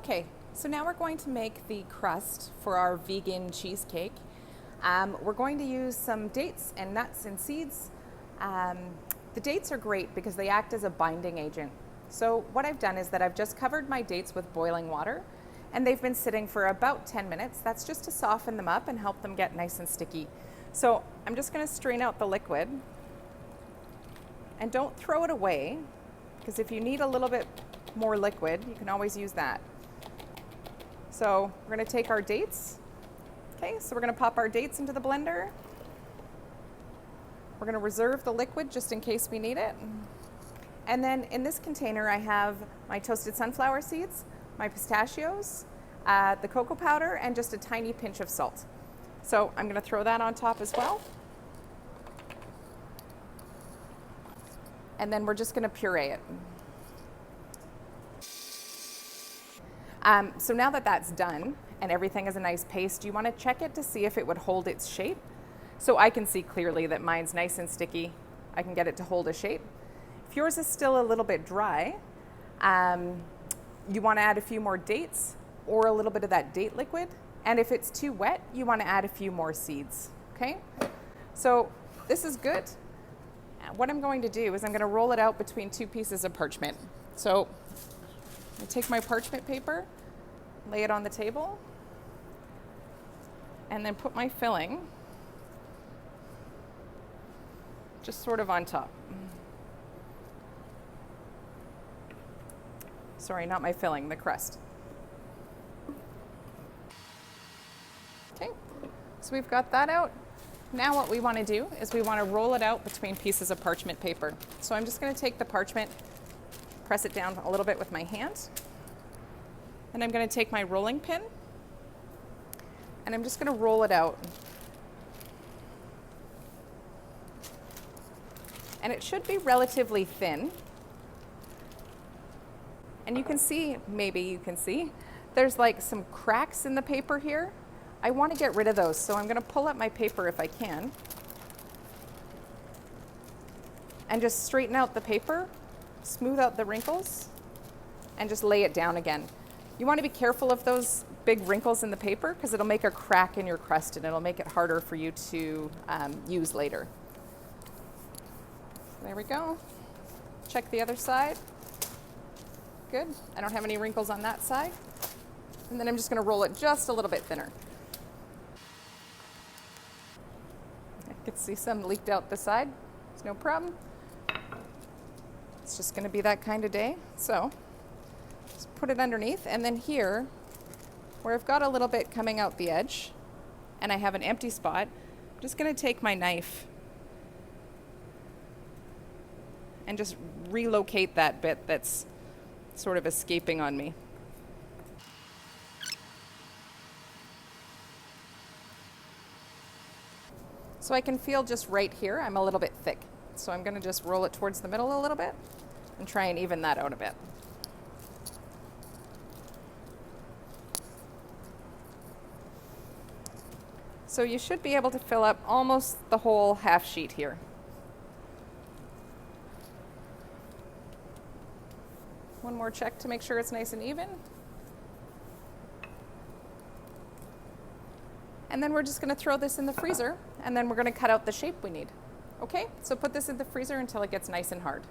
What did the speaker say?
Okay, so now we're going to make the crust for our vegan cheesecake. We're going to use some dates and nuts and seeds. The dates are great because they act as a binding agent. So what I've done is that I've just covered my dates with boiling water, and they've been sitting for about 10 minutes. That's just to soften them up and help them get nice and sticky. So I'm just going to strain out the liquid, and don't throw it away, because if you need a little bit more liquid, you can always use that. So we're going to take our dates. Okay, so we're going to pop our dates into the blender. We're going to reserve the liquid just in case we need it. And then in this container I have my toasted sunflower seeds, my pistachios, the cocoa powder, and just a tiny pinch of salt. So I'm going to throw that on top as well. And then we're just going to puree it. So now that that's done and everything is a nice paste, you want to check it to see if it would hold its shape. So I can see clearly that mine's nice and sticky. I can get it to hold a shape. If yours is still a little bit dry, you want to add a few more dates or a little bit of that date liquid. And if it's too wet, you want to add a few more seeds. Okay? So this is good. What I'm going to do is I'm going to roll it out between two pieces of parchment. So I take my parchment paper, lay it on the table, and then put my filling just sort of on top. Sorry, not my filling, the crust. Okay, so we've got that out. Now what we want to do is we want to roll it out between pieces of parchment paper. So I'm just going to take the parchment, press it down a little bit with my hand, and I'm going to take my rolling pin, and I'm just going to roll it out. And it should be relatively thin. And you can see, maybe you can see, there's like some cracks in the paper here. I want to get rid of those, so I'm going to pull up my paper if I can, and just straighten out the paper, smooth out the wrinkles, and just lay it down again. You want to be careful of those big wrinkles in the paper because it'll make a crack in your crust and it'll make it harder for you to use later. There we go. Check the other side. Good. I don't have any wrinkles on that side. And then I'm just going to roll it just a little bit thinner. I can see some leaked out the side. It's no problem. It's just going to be that kind of day. So just put it underneath, and then here, where I've got a little bit coming out the edge, and I have an empty spot, I'm just going to take my knife and just relocate that bit that's sort of escaping on me. So I can feel just right here, I'm a little bit thick. So I'm going to just roll it towards the middle a little bit and try and even that out a bit. So you should be able to fill up almost the whole half sheet here. One more check to make sure it's nice and even. And then we're just going to throw this in the freezer, and then we're going to cut out the shape we need. Okay, so put this in the freezer until it gets nice and hard.